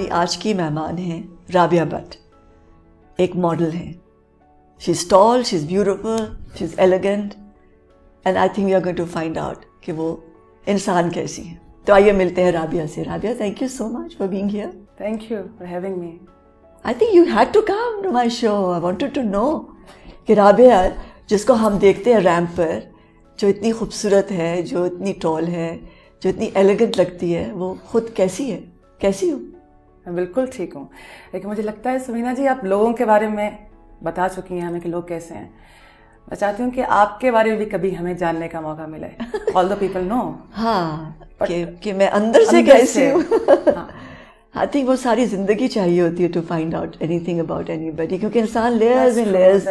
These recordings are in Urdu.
ہماری آج کی مہمان ہیں رابعہ بٹ. ایک ماڈل ہیں. She is tall, she is beautiful, she is elegant, and I think we are going to find out کہ وہ انسان کیسی ہیں. تو آئیے ملتے ہیں رابعہ سے. Rabia, thank you so much for being here. Thank you for having me. I think you had to come to my show. I wanted to know کہ رابعہ جس کو ہم دیکھتے ہیں ریمپ پر, جو اتنی خوبصورت ہے, جو اتنی ٹال ہے, جو اتنی ایلیگنٹ لگتی ہے, وہ خود کیسی ہے, کیسی ہو؟ میں بالکل ٹھیک ہوں, لیکن مجھے لگتا ہے سمینا جی آپ لوگوں کے بارے میں بتا چکی ہیں ہمیں کہ لوگ کیسے ہیں. میں چاہتی ہوں کہ آپ کے بارے میں بھی کبھی ہمیں جاننے کا موقع ملے. All the people know. ہاں, کہ میں اندر سے کیسی ہوں. I think وہ ساری زندگی چاہیے ہوتی ہے to find out anything about anybody, کیونکہ انسان لیئرز اینڈ لیئرز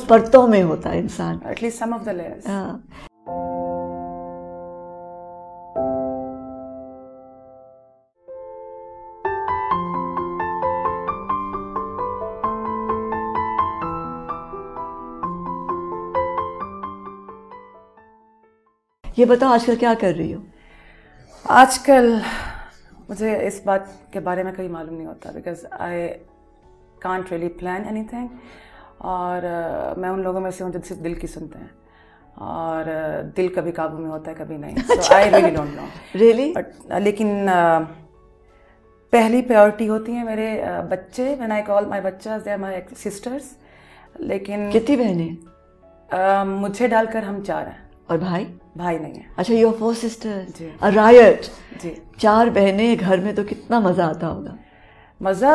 پرتوں میں ہوتا ہے انسان. At least some of the layers. ہاں. یہ بتاؤ آج کل کیا کر رہی ہو؟ آج کل مجھے اس بات کے بارے میں کوئی معلوم نہیں ہوتا, because I can't really plan any thing. اور میں ان لوگوں میں سے ہوں جو صرف دل کی سنتے ہیں, اور دل کبھی قابو میں ہوتا ہے کبھی نہیں. So I really don't know really. لیکن پہلی پریورٹی ہوتی ہیں میرے بچے. وین آئی کال مائی بچاز دے آر مائی سسٹرس. لیکن کتنی بہنیں؟ مجھے ڈال کر ہم 4 ہیں. اور بھائی نہیں ہے. اچھا, یو آر 4 sisters. جی. رائٹ. جی. 4 بہنیں گھر میں, تو کتنا مزہ آتا ہوگا. مزہ,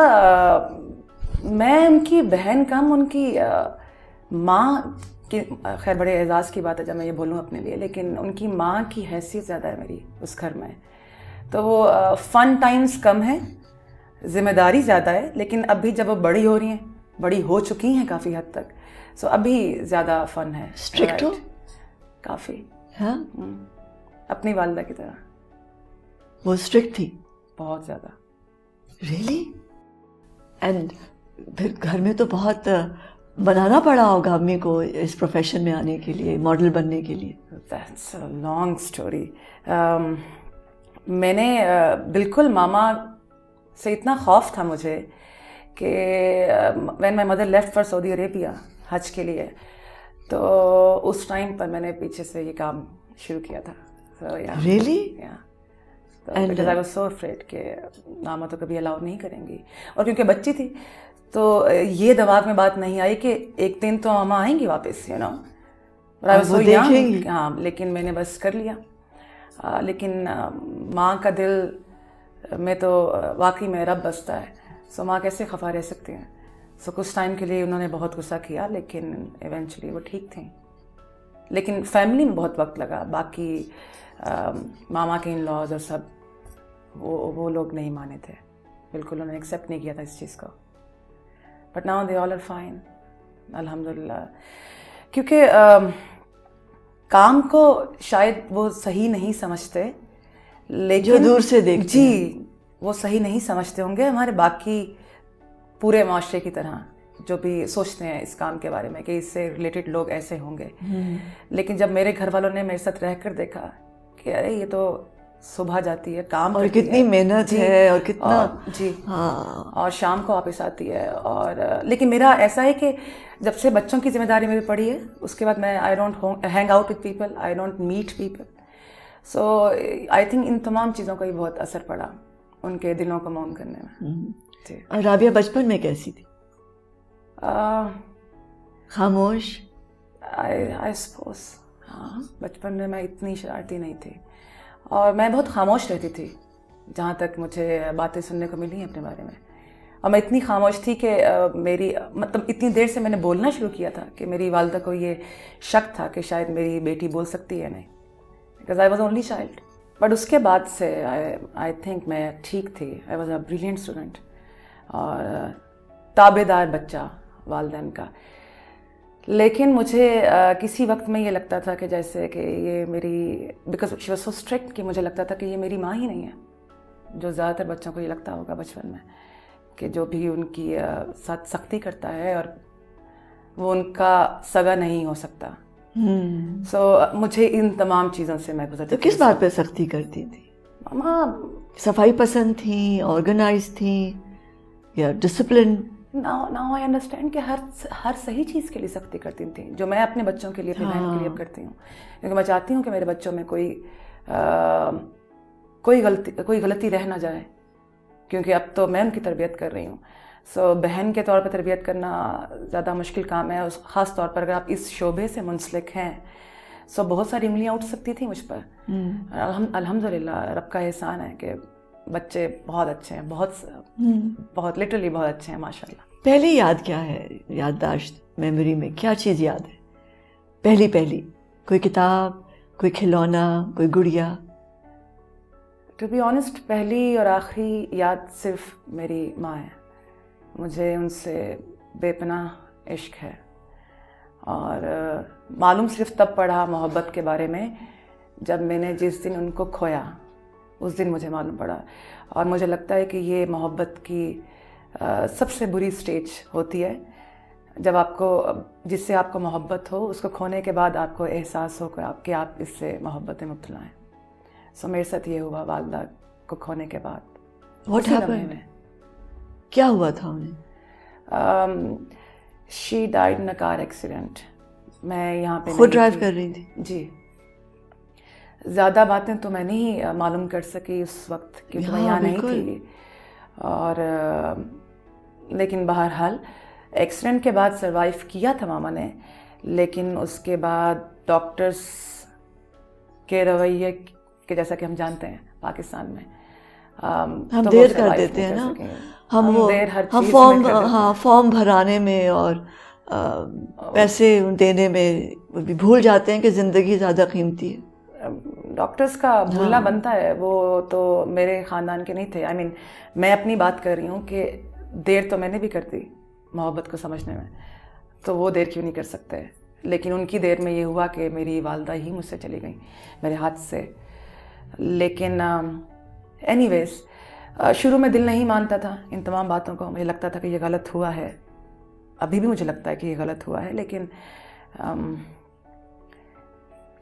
میں ان کی بہن کم, ان کی ماں کی, خیر بڑے اعزاز کی بات ہے جب میں یہ بولوں اپنے لیے, لیکن ان کی ماں کی حیثیت زیادہ ہے میری اس گھر میں. تو وہ فن ٹائمز کم ہیں, ذمہ داری زیادہ ہے. لیکن ابھی جب وہ بڑی ہو رہی ہیں, بڑی ہو چکی ہیں کافی حد تک, سو ابھی زیادہ فن ہے. اسٹرکٹ ہو کافی. ہاں, اپنی والدہ کی طرح. وہ اسٹرکٹ تھی بہت زیادہ. ریئلی. اینڈ پھر گھر میں تو بہت بنانا پڑا ہوگا امی کو اس پروفیشن میں آنے کے لیے, ماڈل بننے کے لیے. That's a long story. میں نے بالکل ماما سے اتنا خوف تھا مجھے کہ when my mother left for Saudi Arabia حج کے لیے, تو اس ٹائم پر میں نے پیچھے سے یہ کام شروع کیا تھا. Really. because I was so afraid کہ ماما تو کبھی الاؤ نہیں کریں گی, اور کیونکہ بچی تھی تو یہ دماغ میں بات نہیں آئی کہ ایک دن تو ماما آئیں گی واپس, یو نو. ہاں, لیکن میں نے بس کر لیا. لیکن ماں کا دل میں تو واقعی میں رب بستا ہے, سو ماں کیسے خفا رہ سکتی ہیں. سو کچھ ٹائم کے لیے انہوں نے بہت غصہ کیا, لیکن ایونچولی وہ ٹھیک تھیں. لیکن فیملی میں بہت وقت لگا. باقی ماما کے ان لاز اور سب وہ لوگ نہیں مانے تھے بالکل, انہوں نے ایکسیپٹ نہیں کیا تھا اس چیز کو. But now they all are fine الحمدللہ. کیونکہ کام کو شاید وہ صحیح نہیں سمجھتے, لیکن جو دور سے دیکھتے جی وہ صحیح نہیں سمجھتے ہوں گے ہمارے باقی پورے معاشرے کی طرح جو بھی سوچتے ہیں اس کام کے بارے میں کہ اس سے ریلیٹڈ لوگ ایسے ہوں گے. لیکن جب میرے گھر والوں نے میرے ساتھ رہ کر دیکھا کہ ارے یہ تو صبح جاتی ہے کام, اور کتنی محنت ہے, اور کتنا جی ہاں, اور شام کو واپس آتی ہے. اور لیکن میرا ایسا ہے کہ جب سے بچوں کی ذمہ داری میری پڑی ہے, اس کے بعد میں I don't hang out with people, I don't meet people. So I think in تمام چیزوں کا ہی بہت اثر پڑا ان کے دلوں کو مون کرنے میں. جی. رابعہ بچپن میں کیسی تھی؟ خاموش. آئی سپوز ہاں, بچپن میں اتنی شرارتی نہیں تھی, اور میں بہت خاموش رہتی تھی جہاں تک مجھے باتیں سننے کو ملی ہیں اپنے بارے میں. اور میں اتنی خاموش تھی کہ میری مطلب اتنی دیر سے میں نے بولنا شروع کیا تھا کہ میری والدہ کو یہ شک تھا کہ شاید میری بیٹی بول سکتی ہے نہیں, because I was only child. But اس کے بعد سے آئی تھنک میں ٹھیک تھی. I was a brilliant student اور تابع دار بچہ والدین کا. لیکن مجھے کسی وقت میں یہ لگتا تھا کہ جیسے کہ یہ میری, because she was so strict, کہ مجھے لگتا تھا کہ یہ میری ماں ہی نہیں ہے. جو زیادہ تر بچوں کو یہ لگتا ہوگا بچپن میں کہ جو بھی ان کی ساتھ سختی کرتا ہے اور وہ ان کا سگا نہیں ہو سکتا. سو مجھے ان تمام چیزوں سے میں گزرتی. تو کس بات پہ سختی کرتی تھی؟ ماما صفائی پسند تھیں, آرگنائز تھیں, یا ڈسپلن؟ ناؤ آئی انڈرسٹینڈ کہ ہر صحیح چیز کے لیے سختی کرتی تھیں, جو میں اپنے بچوں کے لیے, اپنی بہنوں کے لیے اب کرتی ہوں, کیونکہ میں چاہتی ہوں کہ میرے بچوں میں کوئی غلطی رہ نہ جائے, کیونکہ اب تو میں ان کی تربیت کر رہی ہوں. سو بہن کے طور پہ تربیت کرنا زیادہ مشکل کام ہے, خاص طور پر اگر آپ اس شعبے سے منسلک ہیں. سو بہت ساری انگلیاں اٹھ سکتی تھیں مجھ پر. الحمدللہ رب کا احسان ہے کہ بچے بہت اچھے ہیں, بہت لٹرلی بہت اچھے ہیں ماشاءاللہ. پہلی یاد کیا ہے, یادداشت, میموری میں کیا چیز یاد ہے پہلی؟ کوئی کتاب, کوئی کھلونا, کوئی گڑیا؟ ٹو بی آنیسٹ پہلی اور آخری یاد صرف میری ماں ہے. مجھے ان سے بے پناہ عشق ہے, اور معلوم صرف تب پڑا محبت کے بارے میں جب میں نے جس دن ان کو کھویا, اس دن مجھے معلوم پڑا. اور مجھے لگتا ہے کہ یہ محبت کی سب سے بری سٹیج ہوتی ہے, جب جس سے آپ کو محبت ہو, اس کو کھونے کے بعد آپ کو احساس ہو کہ آپ اس سے محبت میں مبتلا ہیں. سو میرے ساتھ یہ ہوا والدہ کو کھونے کے بعد. What happened? کیا ہوا تھا انہیں؟ She died in a car accident. میں یہاں پہ خود ڈرائیو کر رہی تھی؟ جی. زیادہ باتیں تو میں نہیں معلوم کر سکی اس وقت کیونکہ میں یہاں نہیں تھی, اور لیکن بہرحال ایکسیڈنٹ کے بعد سروائیو کیا تھا ماما نے, لیکن اس کے بعد ڈاکٹرز کے رویے کہ جیسا کہ ہم جانتے ہیں پاکستان میں ہم دیر کر دیتے ہیں نا, ہم فارم بھرانے میں اور پیسے دینے میں بھی بھول جاتے ہیں کہ زندگی زیادہ قیمتی ہے. ڈاکٹرز کا بھولنا بنتا ہے, وہ تو میرے خاندان کے نہیں تھے. آئی مین میں اپنی بات کر رہی ہوں کہ دیر تو میں نے بھی کر دی محبت کو سمجھنے میں, تو وہ دیر کیوں نہیں کر سکتے. لیکن ان کی دیر میں یہ ہوا کہ میری والدہ ہی مجھ سے چلی گئیں میرے ہاتھ سے. لیکن اینی ویز شروع میں دل نہیں مانتا تھا ان تمام باتوں کو. مجھے لگتا تھا کہ یہ غلط ہوا ہے, ابھی بھی مجھے لگتا ہے کہ یہ غلط ہوا ہے, لیکن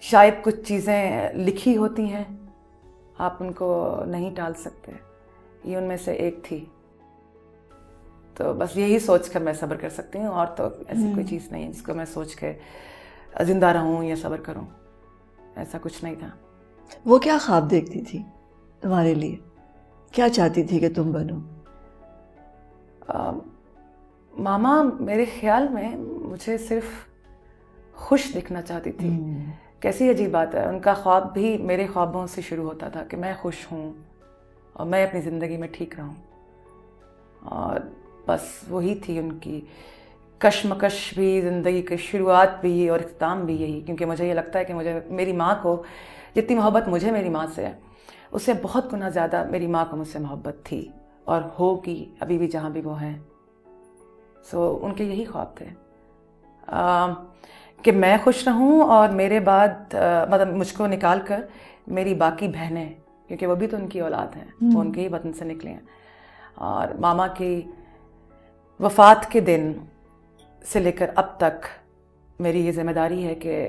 شاید کچھ چیزیں لکھی ہوتی ہیں, آپ ان کو نہیں ٹال سکتے. یہ ان میں سے ایک تھی, تو بس یہی سوچ کر میں صبر کر سکتی ہوں, اور تو ایسی کوئی چیز نہیں ہے جس کو میں سوچ کے زندہ رہوں یا صبر کروں. ایسا کچھ نہیں تھا. وہ کیا خواب دیکھتی تھی تمہارے لیے, کیا چاہتی تھی کہ تم بنو؟ ماما میرے خیال میں مجھے صرف خوش دکھنا چاہتی تھی. کیسی عجیب بات ہے, ان کا خواب بھی میرے خوابوں سے شروع ہوتا تھا کہ میں خوش ہوں اور میں اپنی زندگی میں ٹھیک رہوں. اور بس وہی تھی ان کی کشمکش بھی, زندگی کی شروعات بھی اور اختتام بھی یہی. کیونکہ مجھے یہ لگتا ہے کہ مجھے میری ماں کو جتنی محبت مجھے میری ماں سے ہے, اس سے بہت گنا زیادہ میری ماں کو مجھ سے محبت تھی اور ہوگی ابھی بھی جہاں بھی وہ ہیں. سو ان کے یہی خواب تھے کہ میں خوش رہوں, اور میرے بعد مطلب مجھ کو نکال کر میری باقی بہنیں, کیونکہ وہ بھی تو ان کی اولاد ہیں, وہ ان کے ہی وطن سے نکلے ہیں. اور ماما کی وفات کے دن سے لے کر اب تک میری یہ ذمہ داری ہے کہ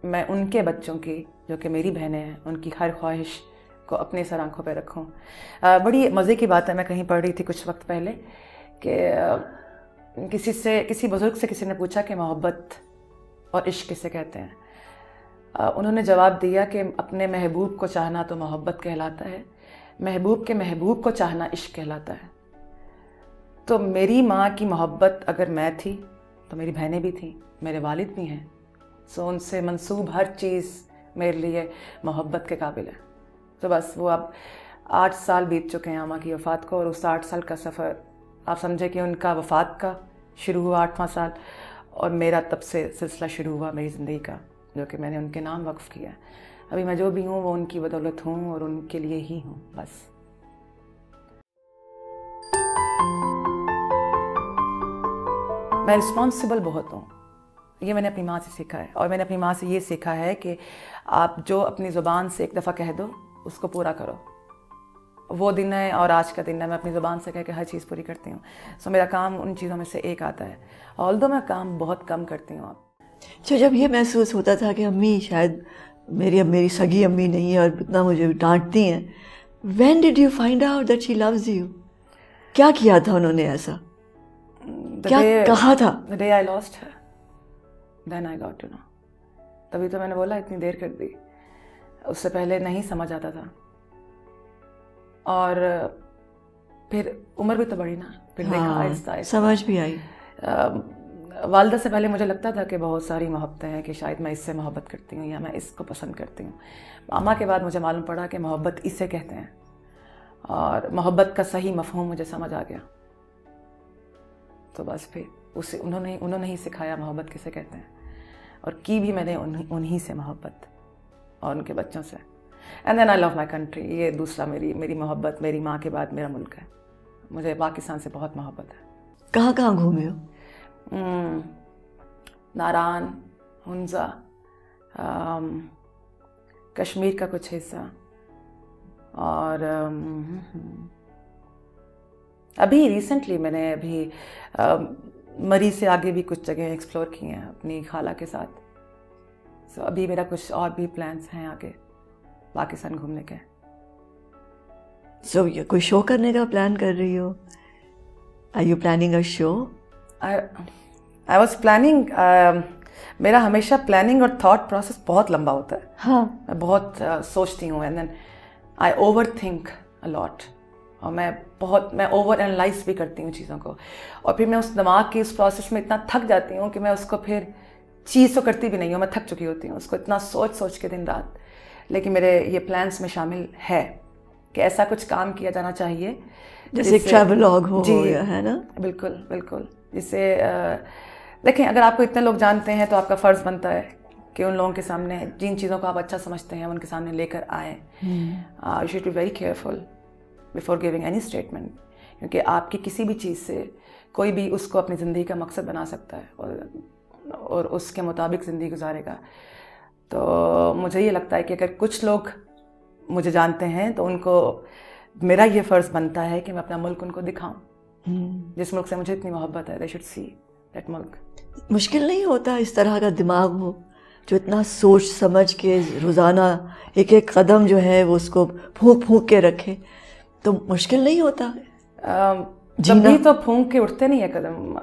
میں ان کے بچوں کی, جو کہ میری بہنیں ہیں, ان کی ہر خواہش کو اپنے سر آنکھوں پہ رکھوں. بڑی مزے کی بات ہے, میں کہیں پڑھ رہی تھی کچھ وقت پہلے کہ کسی بزرگ سے کسی نے پوچھا کہ محبت اور عشق کسے کہتے ہیں. انہوں نے جواب دیا کہ اپنے محبوب کو چاہنا تو محبت کہلاتا ہے, محبوب کے محبوب کو چاہنا عشق کہلاتا ہے. تو میری ماں کی محبت اگر میں تھی تو میری بہنیں بھی تھیں, میرے والد بھی ہیں. سو ان سے منسوب ہر چیز میرے لیے محبت کے قابل ہے. تو بس وہ اب 8 سال بیت چکے ہیں ماما کی وفات کو, اور اس 8 سال کا سفر آپ سمجھے کہ ان کا وفات کا شروع ہوا 8واں سال, اور میرا تب سے سلسلہ شروع ہوا میری زندگی کا, جو کہ میں نے ان کے نام وقف کیا. ابھی میں جو بھی ہوں وہ ان کی بدولت ہوں اور ان کے لیے ہی ہوں بس. میں رسپانسبل بہت ہوں, یہ میں نے اپنی ماں سے سیکھا ہے. اور میں نے اپنی ماں سے یہ سیکھا ہے کہ آپ جو اپنی زبان سے ایک دفعہ کہہ دو اس کو پورا کرو. وہ دن ہے اور آج کا دن ہے, میں اپنی زبان سے کہہ کے ہر چیز پوری کرتی ہوں. سو میرا کام ان چیزوں میں سے ایک آتا ہے, آلدو میں کام بہت کم کرتی ہوں. اچھا, جب یہ محسوس ہوتا تھا کہ امی شاید میری سگی امی نہیں ہے اور اتنا مجھے ڈانٹتی ہیں, When did you find out that she loves you? کیا کیا تھا انہوں نے ایسا؟ کیا کہا تھا؟ The day I lost her, then I got to know. تبھی تو میں نے بولا اتنی دیر کر دی. اس سے پہلے نہیں سمجھ آتا تھا. اور پھر عمر بھی تو بڑی نا, پھر دیکھا آہستہ آہستہ سمجھ بھی آئی. والدہ سے پہلے مجھے لگتا تھا کہ بہت ساری محبتیں ہیں, کہ شاید میں اس سے محبت کرتی ہوں یا میں اس کو پسند کرتی ہوں. ماما کے بعد مجھے معلوم پڑا کہ محبت اسے کہتے ہیں, اور محبت کا صحیح مفہوم مجھے سمجھ آ گیا. تو بس پھر اسے انہوں نے ہی سکھایا محبت کسے کہتے ہیں, اور کی بھی میں نے انہی سے محبت, اور ان کے بچوں سے. And then I love my country. یہ دوسرا میری محبت میری ماں کے بعد میرا ملک ہے. مجھے پاکستان سے بہت محبت ہے. کہاں کہاں گھومے ہو؟ ناران, ہنزا, کشمیر کا کچھ حصہ, اور ابھی ریسنٹلی میں نے ابھی مری سے آگے بھی کچھ جگہیں ایکسپلور کی ہیں اپنی خالہ کے ساتھ. سو ابھی میرا کچھ اور بھی پلانس ہیں آگے پاکستان گھومنے کے. سو یہ کوئی شو کرنے کا پلان کر رہی ہو؟ Are you planning a show? I was planning. میرا ہمیشہ پلاننگ اور تھاٹ پروسیس بہت لمبا ہوتا ہے. ہاں, میں بہت سوچتی ہوں, and then I overthink a lot, اور میں اوور انالائز بھی کرتی ہوں چیزوں کو, اور پھر میں اس دماغ کی اس پروسیس میں اتنا تھک جاتی ہوں کہ میں اس کو پھر چیز تو کرتی بھی نہیں ہوں. میں تھک چکی ہوتی ہوں اس کو اتنا سوچ کے دن رات. لیکن میرے یہ پلانس میں شامل ہے کہ ایسا کچھ کام کیا جانا چاہیے جیسے ایک ٹریولاگ ہو. جی ہے نا, بالکل بالکل. جسے دیکھیں, اگر آپ کو اتنے لوگ جانتے ہیں تو آپ کا فرض بنتا ہے کہ ان لوگوں کے سامنے جن چیزوں کو آپ اچھا سمجھتے ہیں ان کے سامنے لے کر آئیں. You should be very careful before giving any statement, کیونکہ آپ کی کسی بھی چیز سے کوئی بھی اس کو اپنی زندگی کا مقصد بنا سکتا ہے اور اس کے مطابق زندگی گزارے گا. تو مجھے یہ لگتا ہے کہ اگر کچھ لوگ مجھے جانتے ہیں تو ان کو میرا یہ فرض بنتا ہے کہ میں اپنا ملک ان کو دکھاؤں. جس ملک سے مجھے اتنی محبت ہے, they should see that ملک. مشکل نہیں ہوتا اس طرح کا دماغ ہو جو اتنا سوچ سمجھ کے روزانہ ایک ایک قدم جو ہے وہ اس کو پھونک کے رکھے, تو مشکل نہیں ہوتا؟ جبھی تو پھونک کے اٹھتے نہیں ہیں قدم.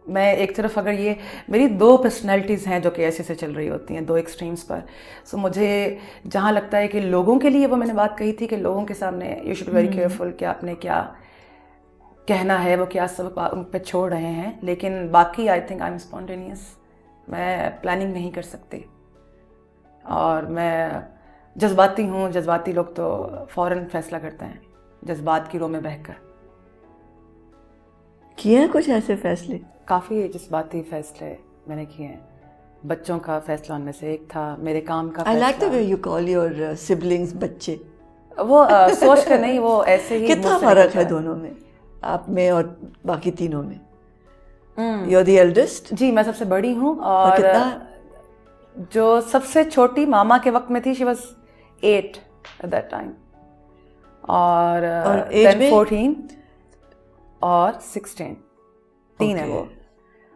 میں ایک طرف اگر یہ میری 2 پرسنالٹیز ہیں جو کہ ایسے سے چل رہی ہوتی ہیں 2 ایکسٹریمز پر. سو مجھے جہاں لگتا ہے کہ لوگوں کے لیے, وہ میں نے بات کہی تھی کہ لوگوں کے سامنے you should be very careful کہ آپ نے کیا کہنا ہے, وہ کیا سب ان پہ چھوڑ رہے ہیں. لیکن باقی I think I M spontaneous. میں پلاننگ نہیں کر سکتی, اور میں جذباتی ہوں. جذباتی لوگ تو فوراً فیصلہ کرتے ہیں جذبات کی رو میں بہہ کر. کیے ہیں کچھ ایسے فیصلے؟ کافی جذباتی فیصلے میں نے کیے ہیں. بچوں کا فیصلہ ان میں سے ایک تھا, میرے کام کا I like the way you call your siblings بچے. وہ سوچ کر نہیں, وہ ایسے ہی. کتنا فرق ہے دونوں میں, آپ میں اور باقی تینوں میں؟ You're the eldest? جی, میں سب سے بڑی ہوں. اور جو سب سے چھوٹی ماما کے وقت میں تھی, she was 8 at that time, اور 14 اور 16, 3 ہے وہ.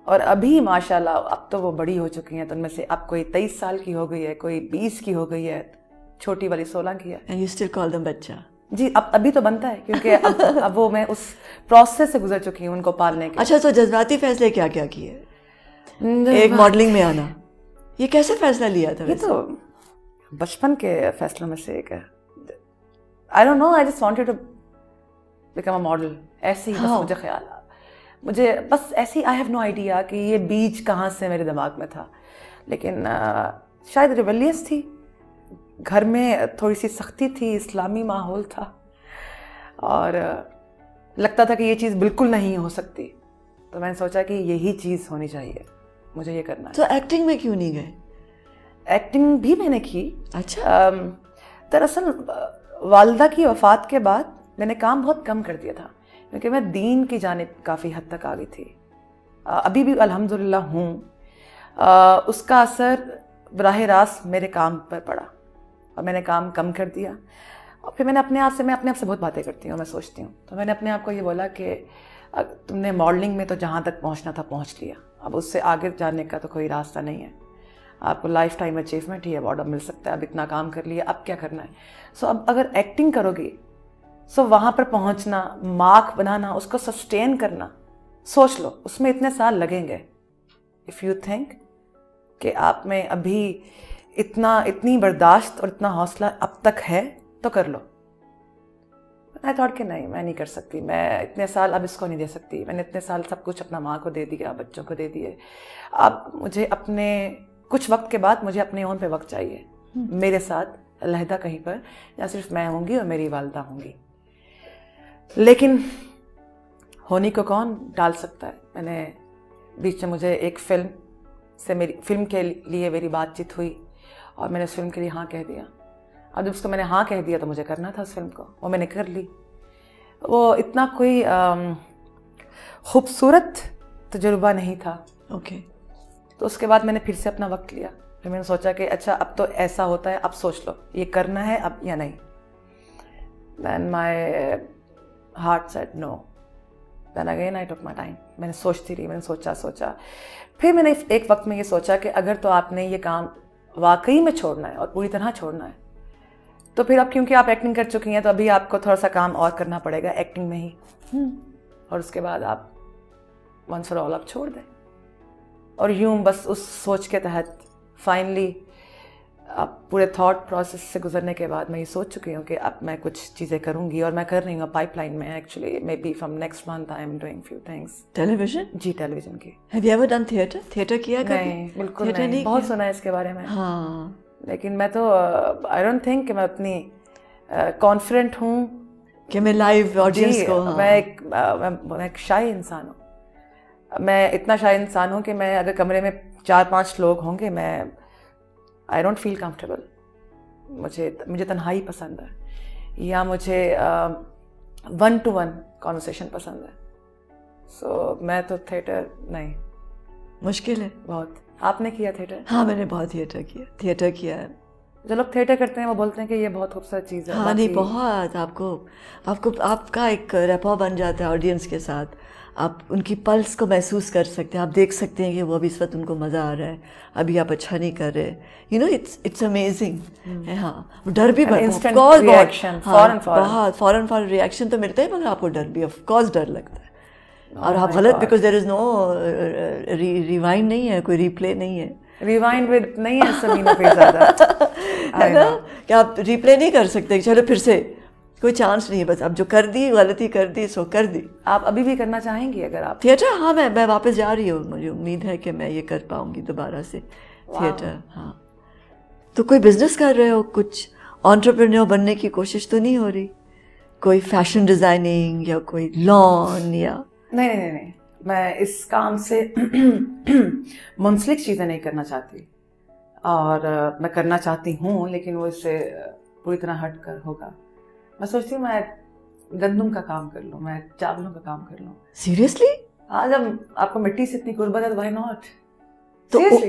اور ابھی ماشاءاللہ اب تو وہ بڑی ہو چکی ہیں, تو ان میں سے اب کوئی 23 سال کی ہو گئی ہے, کوئی 20 کی ہو گئی ہے, چھوٹی والی 16 کی ہے. And you still call them بچہ؟ جی, ابھی تو بنتا ہے, کیونکہ اب وہ میں اس پروسیس سے گزر چکی ہوں ان کو پالنے کے. اچھا, تو جذباتی فیصلے کیا کیا کیے؟ ایک ماڈلنگ میں آنا, یہ کیسے فیصلہ لیا تھا؟ یہ تو بچپن کے فیصلوں میں سے ایک ہے. I don't know, I just wanted to become a model. ایسے ہی بس مجھے خیال آ, مجھے بس ایسی I have no idea کہ یہ بیج کہاں سے میرے دماغ میں تھا. لیکن شاید ریبیلیس تھی, گھر میں تھوڑی سی سختی تھی, اسلامی ماحول تھا, اور لگتا تھا کہ یہ چیز بالکل نہیں ہو سکتی. تو میں نے سوچا کہ یہی چیز ہونی چاہیے, مجھے یہ کرنا ہے. تو ایکٹنگ میں کیوں نہیں گئے؟ ایکٹنگ بھی میں نے کی. اچھا. دراصل والدہ کی وفات کے بعد میں نے کام بہت کم کر دیا تھا, کیونکہ میں دین کی جانب کافی حد تک آ گئی تھی. ابھی بھی الحمدللہ ہوں. اس کا اثر براہ راست میرے کام پر پڑا, اور میں نے کام کم کر دیا. اور پھر میں نے اپنے آپ سے بہت باتیں کرتی ہوں, میں سوچتی ہوں. تو میں نے اپنے آپ کو یہ بولا کہ تم نے ماڈلنگ میں تو جہاں تک پہنچنا تھا پہنچ لیا, اب اس سے آگے جانے کا تو کوئی راستہ نہیں ہے. آپ کو لائف ٹائم اچیومنٹ ہی ایوارڈ مل سکتا ہے, اب اتنا کام کر لیا, اب کیا کرنا ہے. سو اب اگر ایکٹنگ کرو گی, سو وہاں پر پہنچنا, مارک بنانا, اس کو سسٹین کرنا, سوچ لو اس میں اتنے سال لگیں گے. اف یو تھنک کہ آپ میں ابھی اتنی برداشت اور اتنا حوصلہ اب تک ہے تو کر لو. میں تھاٹ کہ نہیں, میں نہیں کر سکتی, میں اتنے سال اب اس کو نہیں دے سکتی, میں نے اتنے سال سب کچھ اپنا ماں کو دے دیا, بچوں کو دے دیے, اب مجھے اپنے کچھ وقت کے بعد مجھے اپنے اون پہ وقت چاہیے, میرے ساتھ علیحدہ کہیں پر, یا صرف میں ہوں گی اور میری والدہ ہوں گی. لیکن ہونی کو کون ٹال سکتا ہے. میں نے بیچ میں مجھے ایک فلم کے لیے میری بات چیت ہوئی اور میں نے اس فلم کے لیے ہاں کہہ دیا. اب جب اس کو میں نے ہاں کہہ دیا تو مجھے کرنا تھا اس فلم کو, وہ میں نے کر لی. وہ اتنا کوئی خوبصورت تجربہ نہیں تھا. اوکے. تو اس کے بعد میں نے پھر سے اپنا وقت لیا, پھر میں نے سوچا کہ اچھا اب تو ایسا ہوتا ہے, اب سوچ لو یہ کرنا ہے اب یا نہیں. Then my heart said no. Then again I took my time. میں نے سوچتی رہی, میں نے سوچا. پھر میں نے ایک وقت میں یہ سوچا کہ اگر تو آپ نے یہ کام واقعی میں چھوڑنا ہے اور پوری طرح چھوڑنا ہے, تو پھر اب کیونکہ آپ ایکٹنگ کر چکی ہیں تو ابھی آپ کو تھوڑا سا کام اور کرنا پڑے گا ایکٹنگ میں ہی, اور اس کے بعد آپ ونس فار آل آپ چھوڑ دیں. اور یوں بس اس سوچ کے تحت فائنلی اب پورے تھاٹ پروسیس سے گزرنے کے بعد میں یہ سوچ چکی ہوں کہ اب میں کچھ چیزیں کروں گی, اور میں کر رہی ہوں پائپ لائن میں. Actually maybe from next month I am doing few things. Television? جی ٹیلی ویژن کی. Have you ever done theatre? Theatre کیا کبھی؟ نہیں بالکل نہیں, بہت سنا ہے اس کے بارے میں. ہاں, لیکن میں تو آئی ڈونٹ تھنک کہ میں اتنی کانفیڈنٹ ہوں کہ میں لائیو آڈینس کو. میں ایک شائع انسان ہوں. میں اتنا شائع انسان ہوں کہ میں اگر کمرے میں 4-5 لوگ ہوں گے, میں آئی ڈونٹ فیل کمفرٹیبل. مجھے تنہائی پسند ہے, یا مجھے 1-to-1 کانورسیشن پسند ہے. سو میں تو تھیٹر نہیں. مشکل ہے بہت. آپ نے کیا تھیٹر؟ ہاں میں نے بہت تھیٹر کیا ہے. جو لوگ تھیٹر کرتے ہیں وہ بولتے ہیں کہ یہ بہت خوبصورت چیز ہے. ہاں نہیں, بہت. آپ کا ایک ریپو بن جاتا ہے آڈینس کے ساتھ. آپ ان کی پلس کو محسوس کر سکتے ہیں, آپ دیکھ سکتے ہیں کہ وہ ابھی اس وقت ان کو مزہ آ رہا ہے, ابھی آپ اچھا نہیں کر رہے. You know it's amazing. ہاں, ڈر بھی فوراً ریئیکشن تو ملتا ہے, مگر آپ کو ڈر بھی آف کورس ڈر لگتا ہے. اور آپ غلط, because there is know rewind نہیں ہے, کوئی ریپلے نہیں ہے. ریوائنڈ ود نہیں ہے سمینا پہ زیادہ ہے نا, کہ آپ ریپلے نہیں کر سکتے, چلو پھر سے, کوئی چانس نہیں ہے. بس اب جو کر دی, غلطی کر دی, سو کر دی. آپ ابھی بھی کرنا چاہیں گی اگر آپ تھیٹر؟ ہاں میں واپس جا رہی ہوں, مجھے امید ہے کہ میں یہ کر پاؤں گی دوبارہ سے تھیٹر. ہاں. تو کوئی بزنس کر رہے ہو, کچھ انٹرپرینور بننے کی کوشش تو نہیں ہو رہی؟ کوئی فیشن ڈیزائننگ یا کوئی لان یا؟ نہیں, میں اس کام سے منسلک چیزیں نہیں کرنا چاہتی, اور میں کرنا چاہتی ہوں لیکن وہ اس سے پوری طرح ہٹ کر ہوگا. میں سوچتی ہوں میں گندم کا کام کر لوں, میں چاولوں کا کام کر لوں. سیریسلی؟ ہاں, جب آپ کو مٹی سے اتنی قربت ہے, وائی ناٹ.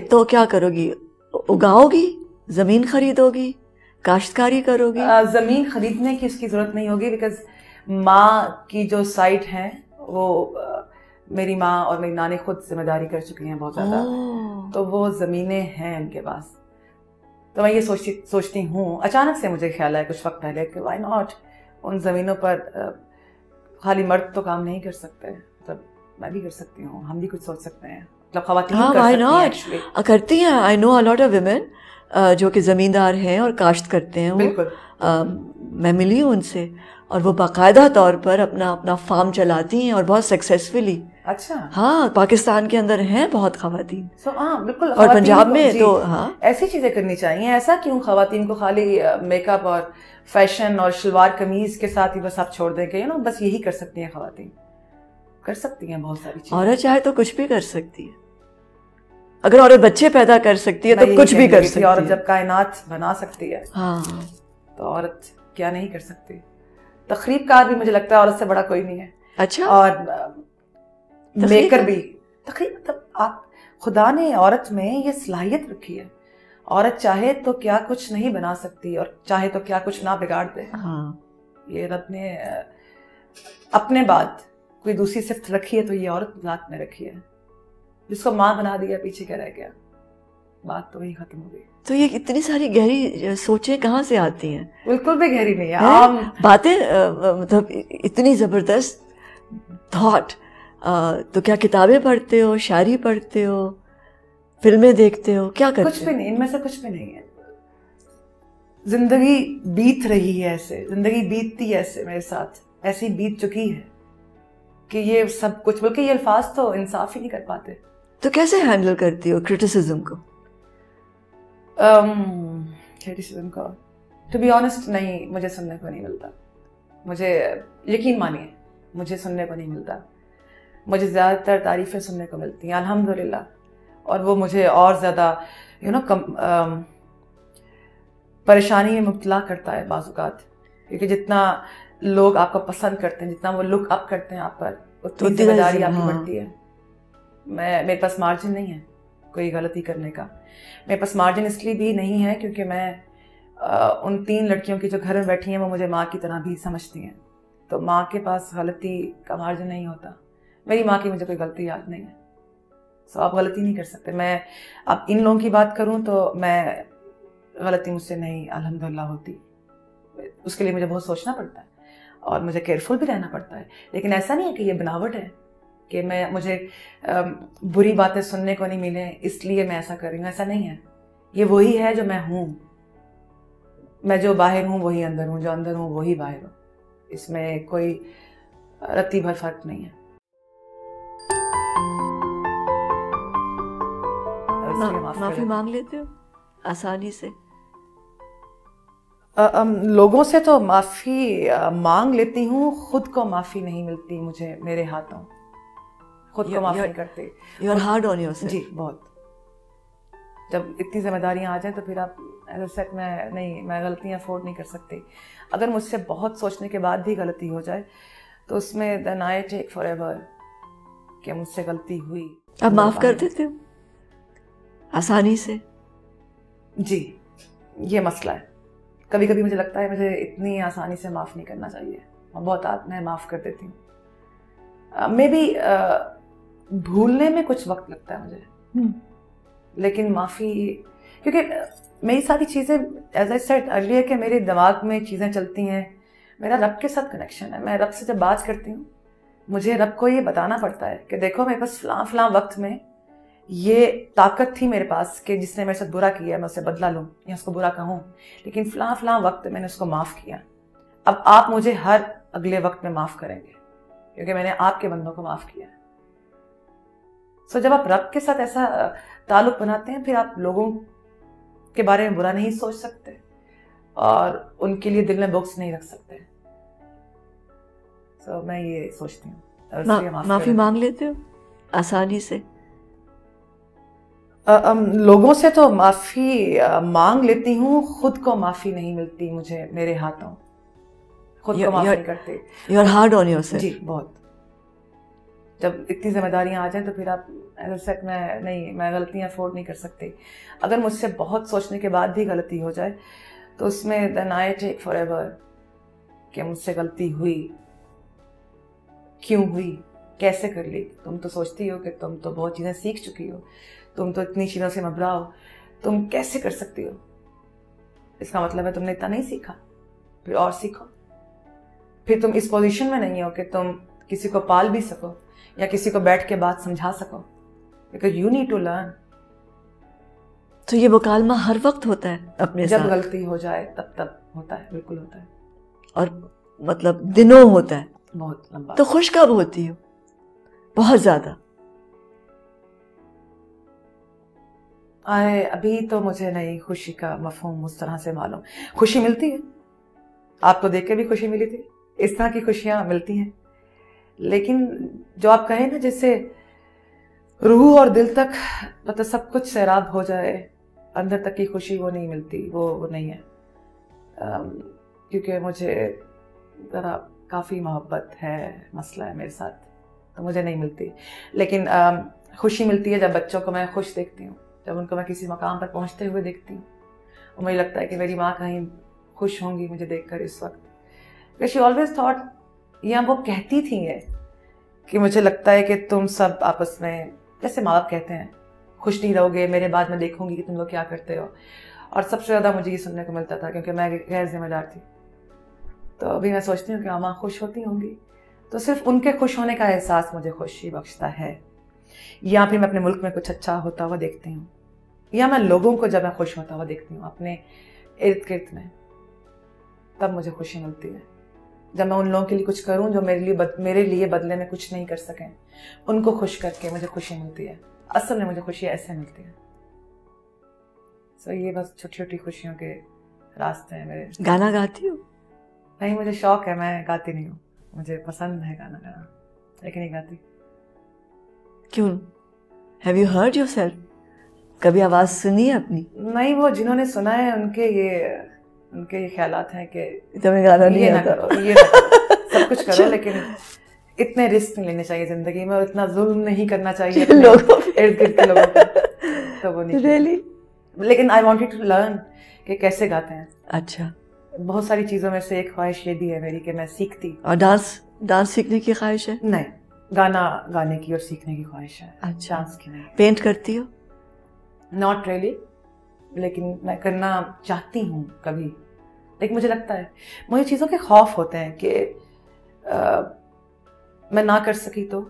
تو کیا کرو گی؟ اگاؤ گی, زمین خریدو گی, کاشتکاری کرو گی؟ زمین خریدنے کی اس کی ضرورت نہیں ہوگی, بیکاز ماں کی جو سائٹ ہیں وہ میری ماں اور میری نانی خود ذمہ داری کر چکی ہیں بہت زیادہ, تو وہ زمینیں ہیں ان کے پاس. تو میں یہ سوچتی ہوں, اچانک سے مجھے خیال ہے کچھ وقت پہلے کہ وائی ناٹ, ان زمینوں پر خالی مرد تو کام نہیں کر سکتے, مطلب میں بھی کر سکتی ہوں, ہم بھی کچھ سوچ سکتے ہیں, مطلب خواتین کرتی ہیں. آئی نو اے لاٹ آف ویمن جو کہ زمیندار ہیں اور کاشت کرتے ہیں. بالکل, میں ملی ہوں ان سے, اور وہ باقاعدہ طور پر اپنا فارم چلاتی ہیں اور بہت سکسیسفلی. اچھا. ہاں, پاکستان کے اندر ہیں بہت خواتین. ہاں بالکل, اور پنجاب میں تو ہاں ایسی چیزیں کرنی چاہیے. ایسا کیوں خواتین کو خالی میک اپ اور فیشن اور شلوار قمیض کے ساتھ ہی بس آپ چھوڑ دیں کہ بس یہی کر سکتی ہیں خواتین؟ کر سکتی ہیں بہت ساری چیزیں. عورت چاہے تو کچھ بھی کر سکتی ہے. اگر عورت بچے پیدا کر سکتی ہے تو کچھ بھی کر سکتی ہے. عورت جب کائنات بنا سکتی ہے ہاں تو عورت کیا نہیں کر سکتی. تخریب کار بھی مجھے لگتا ہے عورت سے بڑا کوئی نہیں ہے. اچھا. اور میکر بھی. تخریب مطلب آپ, خدا نے عورت میں یہ صلاحیت رکھی ہے, عورت چاہے تو کیا کچھ نہیں بنا سکتی اور چاہے تو کیا کچھ نہ بگاڑ دے. ہاں, یہ رب نے اپنے بعد کوئی دوسری صفت رکھی ہے تو یہ عورت ذات میں رکھی ہے. جس کو ماں بنا دیا پیچھے کیا رہ گیا. بات تو وہی ختم ہو گئی. تو یہ اتنی ساری گہری سوچیں کہاں سے آتی ہیں؟ بالکل بھی گہری نہیں ہے عام باتیں، مطلب اتنی زبردست تھاٹ. تو کیا کتابیں پڑھتے ہو، شاعری پڑھتے ہو، فلمیں دیکھتے ہو، کیا کرتے ہو؟ کچھ بھی نہیں، ان میں سے کچھ بھی نہیں ہے. زندگی بیت رہی ہے ایسے، زندگی بیتتی ایسے میرے ساتھ، ایسی بیت چکی ہے کہ یہ سب کچھ، بلکہ یہ الفاظ تو انصاف ہی نہیں کر پاتے. تو کیسے ہینڈل کرتی ہو کرٹیسزم کو؟ کرٹیسزم کو ٹو بی آنیسٹ نہیں، مجھے سننے کو نہیں ملتا. مجھے یقین مانیے مجھے سننے کو نہیں ملتا. مجھے زیادہ تر تعریفیں سننے کو ملتی ہیں الحمدللہ، اور وہ مجھے اور زیادہ پریشانی میں مبتلا کرتا ہے بعض اوقات. کیونکہ جتنا لوگ آپ کو پسند کرتے ہیں، جتنا وہ لک اپ کرتے ہیں آپ پر، اتنی ذمہ داری آپ کی بڑھتی ہے. میرے پاس مارجن نہیں ہے کوئی غلطی کرنے کا. میرے پاس مارجن اس لیے بھی نہیں ہے کیونکہ میں ان 3 لڑکیوں کی جو گھر میں بیٹھی ہیں وہ مجھے ماں کی طرح بھی سمجھتی ہیں. تو ماں کے پاس غلطی کا مارجن نہیں ہوتا. میری ماں کی مجھے کوئی غلطی یاد نہیں ہے. سو آپ غلطی نہیں کر سکتے. میں اب ان لوگوں کی بات کروں تو میں غلطی مجھ سے نہیں الحمدللہ ہوتی. اس کے لیے مجھے بہت سوچنا پڑتا ہے اور مجھے کیئرفل بھی رہنا پڑتا ہے. لیکن ایسا نہیں ہے کہ یہ بناوٹ ہے کہ مجھے بری باتیں سننے کو نہیں ملیں اس لیے میں ایسا کر رہی ہوں. ایسا نہیں ہے. یہ وہی ہے جو میں ہوں. میں جو باہر ہوں وہی اندر ہوں، جو اندر ہوں وہی باہر ہوں. اس میں کوئی رتی بھر فرق نہیں ہے. معافی مانگ لیتے ہو آسانی سے؟ لوگوں سے تو معافی مانگ لیتی ہوں، خود کو معافی نہیں ملتی مجھے میرے ہاتھوں. خود کو معاف نہیں کرتے. You are hard on yourself. جی بہت. جب اتنی ذمہ داریاں آ جائیں تو پھر آپ ایز اے سیٹ میں غلطیاں افورڈ نہیں کر سکتی. اگر مجھ سے بہت سوچنے کے بعد بھی غلطی ہو جائے تو اس میں دین آئی ٹیک فار ایور کہ مجھ سے غلطی ہوئی. آپ معاف کر دیتے ہو آسانی سے؟ جی یہ مسئلہ ہے. کبھی کبھی مجھے لگتا ہے مجھے اتنی آسانی سے معاف نہیں کرنا چاہیے. بہت میں معاف کر دیتی ہوں. میں بھی بھولنے میں کچھ وقت لگتا ہے مجھے، لیکن معافی، کیونکہ میری ساری چیزیں ایز اے سیٹ ارلیئر کہ میرے دماغ میں چیزیں چلتی ہیں. میرا رب کے ساتھ کنیکشن ہے. میں رب سے جب بات کرتی ہوں مجھے رب کو یہ بتانا پڑتا ہے کہ دیکھو میرے پاس فلاں وقت میں یہ طاقت تھی میرے پاس کہ جس نے میرے ساتھ برا کیا میں اسے بدلہ لوں یا اس کو برا کہوں، لیکن فلاں وقت میں نے اس کو معاف کیا. اب آپ مجھے ہر اگلے وقت میں معاف کریں گے کیونکہ میں نے آپ کے بندوں کو معاف کیا ہے. سو جب آپ رب کے ساتھ ایسا تعلق بناتے ہیں پھر آپ لوگوں کے بارے میں برا نہیں سوچ سکتے اور ان کے لیے دل میں بغض نہیں رکھ سکتے. سو میں یہ سوچتی ہوں. معافی مانگ لیتے ہو آسانی سے؟ لوگوں سے تو معافی مانگ لیتی ہوں، خود کو معافی نہیں ملتی مجھے میرے ہاتھوں. خود کو معاف نہیں کرتے. You are hard on yourself. جی بہت. جب اتنی ذمہ داریاں آ جائیں تو پھر آپ ایز اے سیٹ میں غلطیاں افورڈ نہیں کر سکتی. اگر مجھ سے بہت سوچنے کے بعد بھی غلطی ہو جائے تو اس میں دین آئی ٹیک فار ایور کہ مجھ سے غلطی ہوئی، کیوں ہوئی، کیسے کر لی. تم تو سوچتی ہو کہ تم تو بہت چیزیں سیکھ چکی ہو، تم تو اتنی چیزوں سے مبرا ہو، تم کیسے کر سکتی ہو؟ اس کا مطلب ہے تم نے اتنا نہیں سیکھا. پھر اور سیکھو. پھر تم اس پوزیشن میں نہیں ہو کہ تم کسی کو پال بھی سکو یا کسی کو بیٹھ کے بات سمجھا سکو. Because you need to learn. تو یہ مکالمہ ہر وقت ہوتا ہے اپنے جب ساتھ؟ غلطی ہو جائے تب ہوتا ہے. بالکل ہوتا ہے. اور مطلب دنوں ہوتا ہے؟ بہت لمبا. تو خوش کب ہوتی ہو؟ بہت زیادہ؟ ابھی تو مجھے نہیں خوشی کا مفہوم اس طرح سے معلوم. خوشی ملتی ہے، آپ کو دیکھ کے بھی خوشی ملی تھی، اس طرح کی خوشیاں ملتی ہیں. لیکن جو آپ کہیں نا جیسے روح اور دل تک مطلب سب کچھ سیراب ہو جائے، اندر تک کی خوشی وہ نہیں ملتی. وہ نہیں ہے. کیونکہ مجھے ذرا کافی محبت ہے، مسئلہ ہے میرے ساتھ، تو مجھے نہیں ملتی. لیکن خوشی ملتی ہے جب بچوں کو میں خوش دیکھتی ہوں، جب ان کو میں کسی مقام پر پہنچتے ہوئے دیکھتی ہوں اور مجھے لگتا ہے کہ میری ماں کہیں خوش ہوں گی مجھے دیکھ کر اس وقت. شی آلویز تھاٹ، یا وہ کہتی تھیں یہ کہ مجھے لگتا ہے کہ تم سب آپس میں جیسے ماں باپ کہتے ہیں خوش نہیں رہو گے, میرے بعد میں دیکھوں گی کہ تم لوگ کیا کرتے ہو. اور سب سے زیادہ مجھے یہ سننے کو ملتا تھا کیونکہ میں غیر ذمہ دار تھی. تو ابھی میں سوچتی ہوں کہ ماں خوش ہوتی ہوں گی تو صرف ان کے خوش ہونے کا احساس مجھے خوشی بخشتا ہے, یا پھر میں اپنے ملک میں کچھ اچھا ہوتا ہوا دیکھتی ہوں, یا میں لوگوں کو جب میں خوش ہوتا ہوا دیکھتی ہوں اپنے ارد گرد میں, تب مجھے خوشی ملتی ہے. جب میں ان لوگوں کے لیے کچھ کروں جو میرے لیے بدلے میں کچھ نہیں کر سکیں, ان کو خوش کر کے مجھے خوشی ملتی ہے. اصل میں مجھے خوشی ایسے ملتی ہے. سو یہ بس چھوٹی چھوٹی خوشیوں کے راستے ہیں میرے. گانا گاتی ہو؟ نہیں, مجھے شوق ہے, میں گاتی نہیں ہوں. مجھے پسند ہے گانا گانا لیکن نہیں گاتی. کیوں؟ Have you heard your self? کبھی آواز سنی ہے اپنی؟ نہیں, وہ جنہوں نے سنا ہے ان کے یہ خیالات ہیں کہ تمہیں گانا نہیں یہ نہ آتا. کرو, یہ نہ کرو, سب کچھ کرو لیکن اتنے رسک نہیں لینے چاہیے زندگی میں, اور اتنا ظلم نہیں کرنا چاہیے لوگوں ارد گرد کے لوگوں کو. تو وہ نہیں ریئلی. لیکن آئی وانٹڈ ٹو لرن کہ کیسے گاتے ہیں. اچھا. بہت ساری چیزوں میں سے ایک خواہش یہ بھی ہے میری کہ میں سیکھتی. اور ڈانس سیکھنے کی خواہش ہے؟ نہیں, گانا گانے کی اور سیکھنے کی خواہش ہے. اچھا. ڈانس کی نہیں. پینٹ کرتی ہو؟ ناٹ ریئلی, لیکن میں کرنا چاہتی ہوں کبھی. لیکن مجھے لگتا ہے مجھے چیزوں کے خوف ہوتے ہیں کہ میں نہ کر سکی تو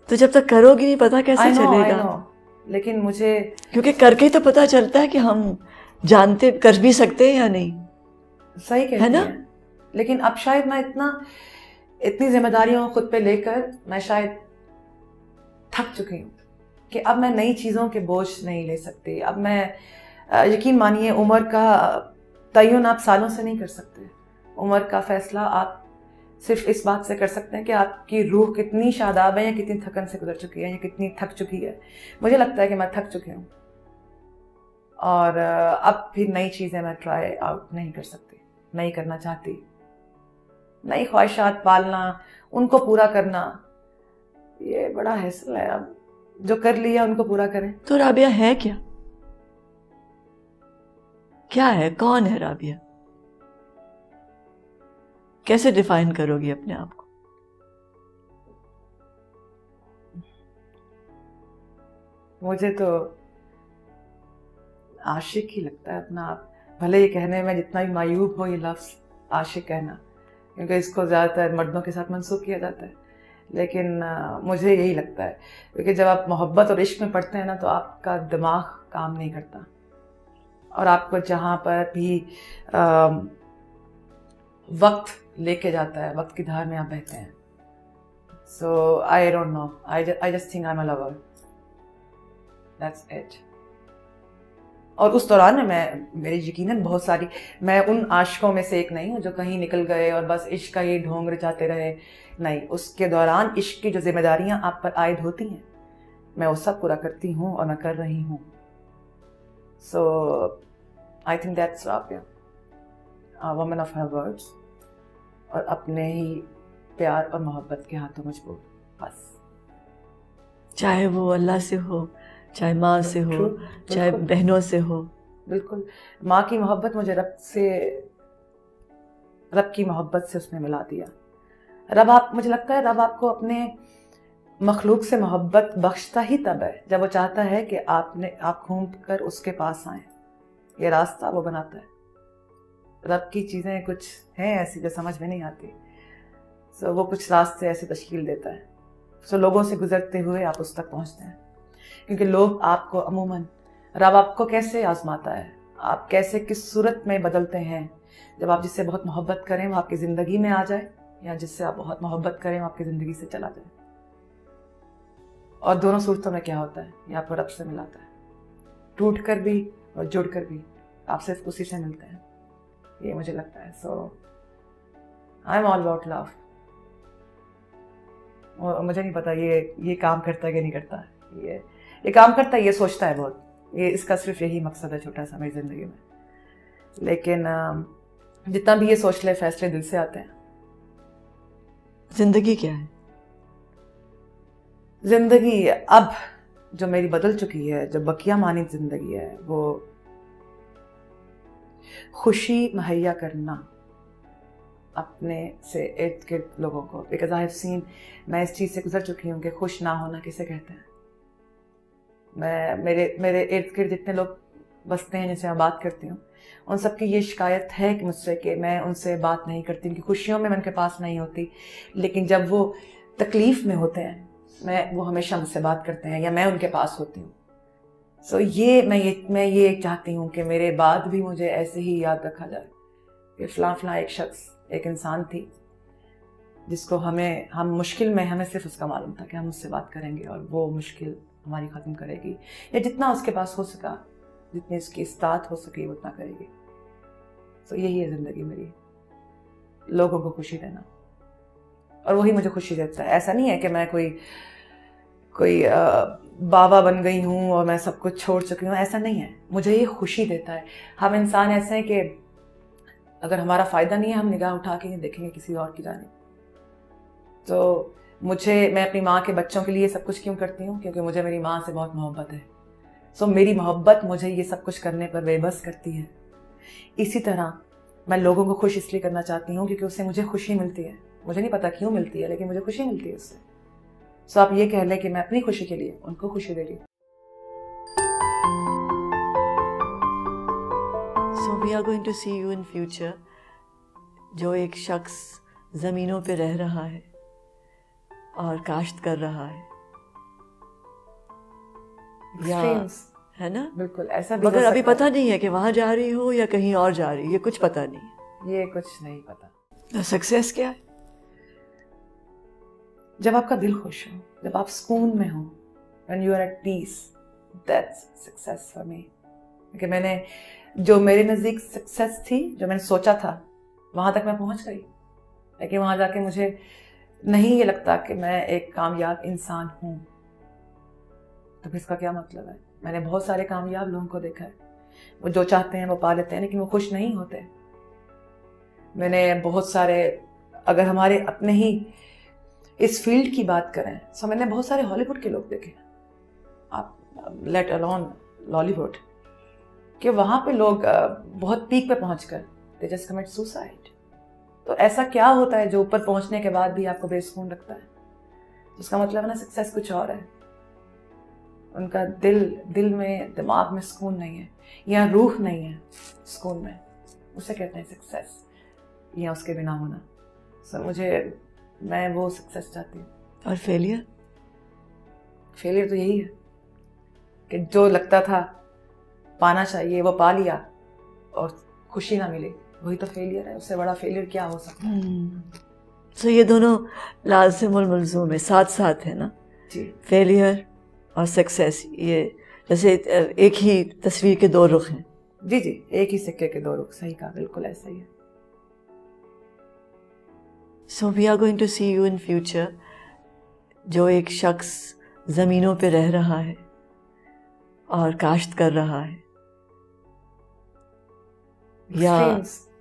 جب تک کرو گی نہیں پتا کیسے چلے گا. لیکن مجھے کیونکہ کر کے ہی تو پتا چلتا ہے کہ ہم جانتے کر بھی سکتے ہیں یا نہیں. صحیح کہتی ہیں. لیکن اب شاید میں اتنی ذمہ داریوں خود پہ لے کر میں شاید تھک چکی ہوں کہ اب میں نئی چیزوں کے بوجھ نہیں لے سکتی. اب میں یقین مانیے عمر کا تعین آپ سالوں سے نہیں کر سکتے. عمر کا فیصلہ آپ صرف اس بات سے کر سکتے ہیں کہ آپ کی روح کتنی شاداب ہے, یا کتنی تھکن سے گزر چکی ہے, یا کتنی تھک چکی ہے. مجھے لگتا ہے کہ میں تھک چکی ہوں, اور اب پھر نئی چیزیں میں ٹرائی آؤٹ نہیں کر سکتی, نہیں کرنا چاہتی. نئی خواہشات پالنا, ان کو پورا کرنا, یہ بڑا حیصل ہے. اب جو کر لیا ان کو پورا کریں. تو رابعہ ہے کیا ہے؟ کون ہے رابعہ؟ کیسے ڈیفائن کرو گی اپنے آپ کو؟ مجھے تو عاشق ہی لگتا ہے اپنا آپ. بھلے یہ کہنے میں جتنا بھی معیوب ہو یہ لفظ عاشق کہنا, کیونکہ اس کو زیادہ تر مردوں کے ساتھ منسوخ کیا جاتا ہے, لیکن مجھے یہی لگتا ہے. کیونکہ جب آپ محبت اور عشق میں پڑتے ہیں نا تو آپ کا دماغ کام نہیں کرتا, اور آپ کو جہاں پر بھی وقت لے کے جاتا ہے, وقت کی دھار میں آپ بہتے ہیں. So I don't know, I just think I am a lover, that's it. اور اس دوران میں میری یقیناً بہت ساری, میں ان عاشقوں میں سے ایک نہیں ہوں جو کہیں نکل گئے اور بس عشق کا یہ ڈھونگ رچاتے رہے. نہیں, اس کے دوران عشق کی جو ذمہ داریاں آپ پر عائد ہوتی ہیں میں وہ سب پورا کرتی ہوں اور میں کر رہی ہوں. So I think that's Rabia, woman of her words, اور اپنے ہی پیار اور محبت کے ہاتھوں مجبور, بس. چاہے وہ اللہ سے ہو, چاہے ماں سے ہو, چاہے بہنوں سے ہو. بالکل. ماں کی محبت مجھے رب کی محبت سے اس نے ملا دیا. مجھے لگتا ہے رب آپ کو اپنے مخلوق سے محبت بخشتا ہی تب ہے جب وہ چاہتا ہے کہ آپ گھوم کر اس کے پاس آئیں. یہ راستہ وہ بناتا ہے. رب کی چیزیں کچھ ہیں ایسی جو سمجھ میں نہیں آتی, سو وہ کچھ راستے ایسے تشکیل دیتا ہے. سو لوگوں سے گزرتے ہوئے آپ اس تک پہنچتے ہیں, کیونکہ لوگ آپ کو عموماً, رب آپ کو کیسے آزماتا ہے, آپ کیسے کس صورت میں بدلتے ہیں. جب آپ جس سے بہت محبت کریں وہ آپ کی زندگی میں آ جائے, یا جس سے آپ بہت محبت کریں وہ آپ کی زندگی سے چلا جائے. اور دونوں صورتوں میں کیا ہوتا ہے, یہ آپ کو رب سے ملاتا ہے. ٹوٹ کر بھی اور جڑ کر بھی آپ صرف اسی سے ملتے ہیں, یہ مجھے لگتا ہے. So I am all about love. اور مجھے نہیں پتا یہ کام کرتا ہے کہ نہیں کرتا. یہ کام کرتا ہے, یہ سوچتا ہے بہت, یہ اس کا صرف یہی مقصد ہے چھوٹا سا میری زندگی میں. لیکن جتنا بھی یہ سوچ لے, فیصلے دل سے آتے ہیں. زندگی کیا ہے؟ زندگی اب جو میری بدل چکی ہے, جو بقیہ مانند زندگی ہے, وہ خوشی مہیا کرنا اپنے سے ارد گرد لوگوں کو. بیکاز آئی ہیو سین, میں اس چیز سے گزر چکی ہوں کہ خوش نہ ہونا کسے کہتے ہیں. میرے ارد گرد جتنے لوگ بستے ہیں جن سے میں بات کرتی ہوں ان سب کی یہ شکایت ہے کہ مجھ سے کہ میں ان سے بات نہیں کرتی، ان کی خوشیوں میں ان کے پاس نہیں ہوتی، لیکن جب وہ تکلیف میں ہوتے ہیں وہ ہمیشہ مجھ سے بات کرتے ہیں یا میں ان کے پاس ہوتی ہوں. سو میں یہ چاہتی ہوں کہ میرے بعد بھی مجھے ایسے ہی یاد رکھا جائے کہ فلاں ایک شخص، ایک انسان تھی جس کو ہم مشکل میں ہمیں صرف اس کا معلوم تھا کہ ہم اس سے بات کریں گے اور وہ مشکل ہماری ختم کرے گی، یا جتنا اس کے پاس ہو سکا، جتنی اس کی استطاعت ہو سکی اتنا کرے گی. سو یہی ہے زندگی میری، لوگوں کو خوشی دینا، اور وہی مجھے خوشی دیتا ہے. ایسا نہیں ہے کہ میں کوئی بابا بن گئی ہوں اور میں سب کچھ چھوڑ چکی ہوں، ایسا نہیں ہے. مجھے یہ خوشی دیتا ہے. ہم انسان ایسے ہیں کہ اگر ہمارا فائدہ نہیں ہے ہم نگاہ اٹھا کے نہیں دیکھیں گے کسی اور کی جانب. تو میں اپنی ماں کے بچوں کے لیے سب کچھ کیوں کرتی ہوں؟ کیونکہ مجھے میری ماں سے بہت محبت ہے. سو میری محبت مجھے یہ سب کچھ کرنے پر بے بس کرتی ہے. اسی طرح میں لوگوں کو خوش اس لیے کرنا چاہتی ہوں کیونکہ اس سے مجھے خوشی ملتی ہے. مجھے نہیں پتا کیوں ملتی ہے لیکن مجھے خوشی ملتی ہے اس سے. سو آپ یہ کہہ لیں کہ میں اپنی خوشی کے لیے ان کو خوشی دے رہی ہوں. So we are going to see you in future جو ایک شخص زمینوں پہ رہ رہا ہے اور کاشت کر رہا ہے، یا ہے نا، بالکل ایسا بھی. مگر ابھی پتہ نہیں ہے کہ وہاں جا رہی ہو یا کہیں اور جا رہی، یہ کچھ پتہ نہیں ہے، یہ کچھ نہیں پتا. سکسیس کیا ہے؟ جب آپ کا دل خوش ہو، جب آپ سکون میں ہو، when you are at peace, that's success for me. کہ میں نے جو میرے نزدیک سکسیس تھی، جو میں نے سوچا تھا وہاں تک میں پہنچ گئی، لیکن وہاں جا کے مجھے نہیں یہ لگتا کہ میں ایک کامیاب انسان ہوں. تو اس کا کیا مطلب ہے؟ میں نے بہت سارے کامیاب لوگوں کو دیکھا ہے، وہ جو چاہتے ہیں وہ پا لیتے ہیں لیکن وہ خوش نہیں ہوتے. میں نے بہت سارے، اگر ہمارے اپنے ہی اس فیلڈ کی بات کریں تو میں نے بہت سارے ہالی ووڈ کے لوگ دیکھے، آپ لیٹ الون لالی ووڈ، کہ وہاں پہ لوگ بہت پیک پہ پہنچ کر they just commit suicide. تو ایسا کیا ہوتا ہے جو اوپر پہنچنے کے بعد بھی آپ کو بے سکون رکھتا ہے؟ اس کا مطلب ہے نا سکسیس کچھ اور ہے. ان کا دل میں، دماغ میں سکون نہیں ہے، یا روح نہیں ہے سکون میں، اسے کہتے ہیں سکسیس، یا اس کے بنا ہونا. سو میں وہ سکسیس چاہتی ہوں. اور فیلئر تو یہی ہے کہ جو لگتا تھا پانا چاہیے وہ پا لیا اور خوشی نہ ملے، وہی تو فیلئر ہے. اس سے بڑا فیلئر کیا ہو سکتا ہے؟ سو یہ دونوں لازم الملزوم ہے، ساتھ ساتھ ہے نا. جی، فیلئر اور سکسیس یہ جیسے ایک ہی تصویر کے دو رخ ہیں. جی، ایک ہی سکے کے دو رخ. صحیح کہا، بالکل ایسا ہی ہے. So we are going to see you in future جو ایک شخص زمینوں پہ رہ رہا ہے اور کاشت کر رہا ہے، یا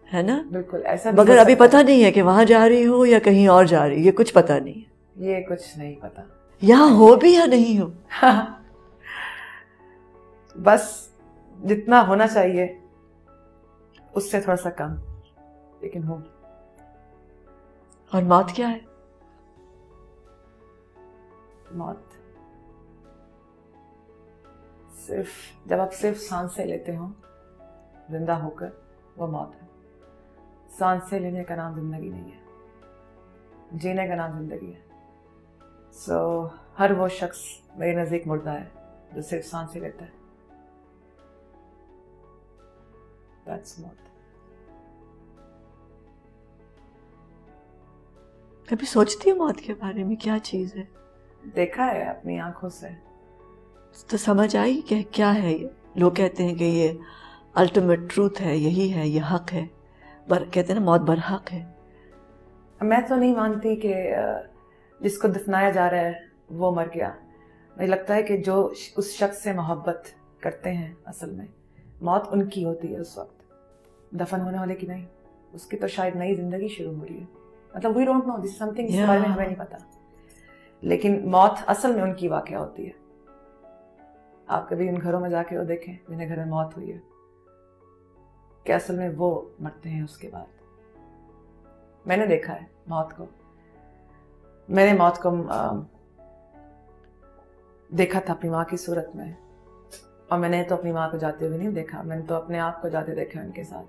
ہے نا، بالکل ایسا. مگر ابھی پتہ نہیں ہے کہ وہاں جا رہی ہو یا کہیں اور جا رہی، یہ کچھ پتہ نہیں ہے. یہ کچھ نہیں پتا یہاں ہو بھی یا نہیں ہو. بس جتنا ہونا چاہیے اس سے تھوڑا سا کم، لیکن ہو. اور موت کیا ہے؟ موت جب آپ صرف سانسیں لیتے ہو زندہ ہو کر، وہ موت ہے. سانسیں لینے کا نام زندگی نہیں ہے، جینے کا نام زندگی ہے. سو ہر وہ شخص میرے نزدیک مردہ ہے جو صرف سانسیں لیتا ہے. That's موت. کبھی سوچتی ہوں موت کے بارے میں کیا چیز ہے؟ دیکھا ہے اپنی آنکھوں سے. تو سمجھ آئی کہ کیا ہے یہ؟ لوگ کہتے ہیں کہ یہ الٹیمیٹ ٹروتھ ہے، یہی ہے، یہ حق ہے، کہتے ہیں نا موت برحق ہے. میں تو نہیں مانتی کہ جس کو دفنایا جا رہا ہے وہ مر گیا. مجھے لگتا ہے کہ جو اس شخص سے محبت کرتے ہیں اصل میں موت ان کی ہوتی ہے اس وقت، دفن ہونے والے کی نہیں. اس کی تو شاید نئی زندگی شروع ہو رہی ہے. مطلب we don't know, this some thing, اس کے بارے میں ہمیں نہیں پتا، لیکن موت اصل میں ان کی واقعہ ہوتی ہے. آپ کبھی ان گھروں میں جا کے وہ دیکھیں جنہیں گھر میں موت ہوئی ہے، کہ اصل میں وہ مرتے ہیں اس کے بعد. میں نے دیکھا ہے موت کو. میں نے موت کو دیکھا تھا اپنی ماں کی صورت میں. اور میں نے تو اپنی ماں کو جاتے ہوئے نہیں دیکھا, میں نے تو اپنے آپ کو جاتے دیکھا ان کے ساتھ.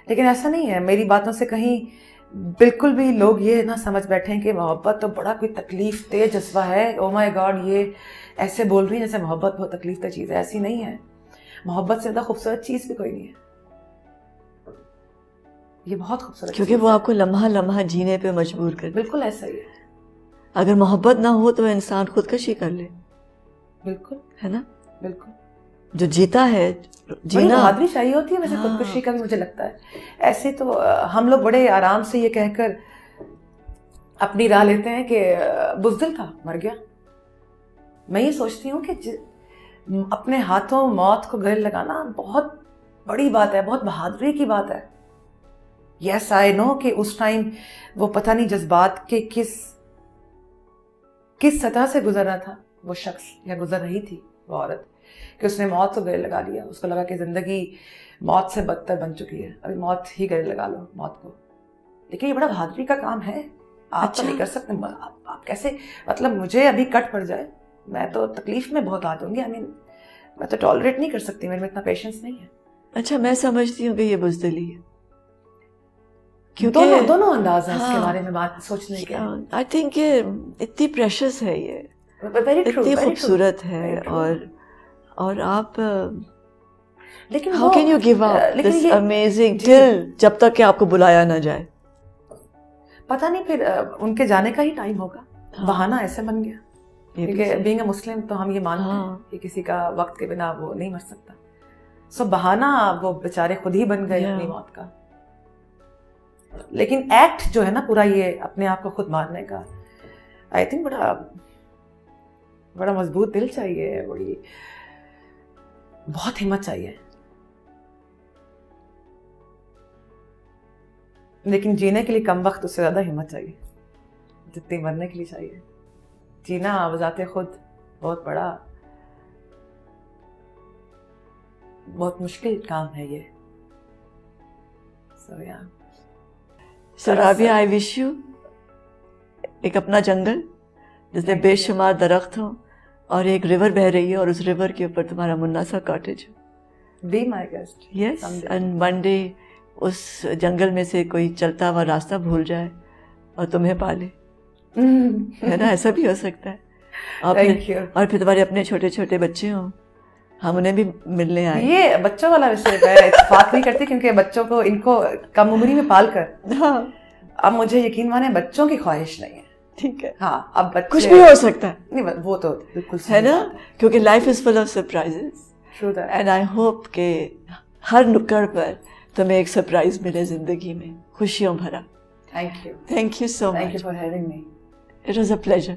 لیکن ایسا نہیں ہے, میری باتوں سے کہیں بالکل بھی لوگ یہ نہ سمجھ بیٹھیں کہ محبت تو بڑا کوئی تکلیف دہ جذبہ ہے, او مائی گاڈ یہ ایسے بول رہی ہیں جیسے محبت بہت تکلیف دہ چیز ہے. ایسی نہیں ہے, محبت سے زیادہ خوبصورت چیز بھی کوئی نہیں ہے. یہ بہت خوبصورت, کیونکہ وہ آپ کو لمحہ لمحہ جینے پہ مجبور کر. بالکل ایسا ہی ہے. اگر محبت نہ ہو تو انسان خودکشی کر لے. بالکل ہے نا, بالکل. جو جیتا ہے جینا بہادری چاہیے ہوتی ہے ویسے خودکشی کا بھی مجھے لگتا ہے. ایسے تو ہم لوگ بڑے آرام سے یہ کہہ کر اپنی راہ لیتے ہیں کہ بزدل تھا مر گیا. میں یہ سوچتی ہوں کہ اپنے ہاتھوں موت کو گلے لگانا بہت بڑی بات ہے, بہت بہادری کی بات ہے. یس آئی نو کہ اس ٹائم وہ پتہ نہیں جذبات کے کس سطح سے گزر رہا تھا وہ شخص یا گزر رہی تھی وہ عورت, کہ اس نے موت کو گلے لگا لیا. اس کو لگا کہ زندگی موت سے بدتر بن چکی ہے, ابھی موت ہی گلے لگا لو موت کو. لیکن یہ بڑا بہادری کا کام ہے, آپ تو نہیں کر سکتے. آپ کیسے, مطلب مجھے ابھی کٹ پڑ جائے میں تو تکلیف میں بہت آ جاؤں گی. میں تو ٹالریٹ نہیں کر سکتی, میرے میں اتنا پیشنس نہیں ہے. اچھا, میں سمجھتی ہوں کہ یہ بزدلی ہے, کیونکہ دونوں انداز ہیں اس کے بارے میں بات سوچنے کے. آئی تھنک یہ اتنی پریشس ہے, یہ اتنی خوبصورت ہے, اور آپ لیکن how can you give up this amazing till جب تک کہ آپ کو بلایا نہ جائے. پتہ نہیں پھر ان کے جانے کا ہی ٹائم ہوگا, بہانہ ایسے بن گیا. کیونکہ بینگ اے مسلم تو ہم یہ مانتے ہیں کہ کسی کا وقت کے بنا وہ نہیں مر سکتا. سو بہانہ وہ بیچارے خود ہی بن گئے اپنی موت کا. لیکن ایکٹ جو ہے نا پورا یہ اپنے آپ کو خود مارنے کا, آئی تھنک بڑا مضبوط دل چاہیے, بہت ہمت چاہیے. لیکن جینے کے لیے کم وقت اس سے زیادہ ہمت چاہیے جتنی مرنے کے لیے چاہیے. جینا بذات خود بہت بڑا, بہت مشکل کام ہے یہ. سو رابعہ, آئی وش یو ایک اپنا جنگل جس میں بے شمار درخت ہوں اور ایک ریور بہ رہی ہے, اور اس ریور کے اوپر تمہارا منا سا cottage who. Be my guest. Yes, and one day اس جنگل میں سے کوئی چلتا ہوا راستہ بھول جائے اور تمہیں پالے, ہے نا, ایسا بھی ہو سکتا ہے. اور پھر تمہارے اپنے چھوٹے چھوٹے بچے ہوں, ہم انہیں بھی ملنے آئے. یہ بچوں والا ویسے میں اتفاق نہیں کرتی, کیونکہ بچوں کو ان کو کم عمری میں پال کر, اب مجھے یقین مانے بچوں کی خواہش نہیں ہے. ٹھیک ہے, ہاں اب کچھ بھی ہو سکتا ہے, نہیں وہ تو بالکل ہے نا, کیونکہ life is full of surprises, and I hope کہ ہر نکڑ پر تمہیں ایک سرپرائز ملے زندگی میں, خوشیوں بھرا. Thank you thank you so much, for having me. It was a pleasure,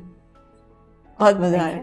بہت مزہ آیا.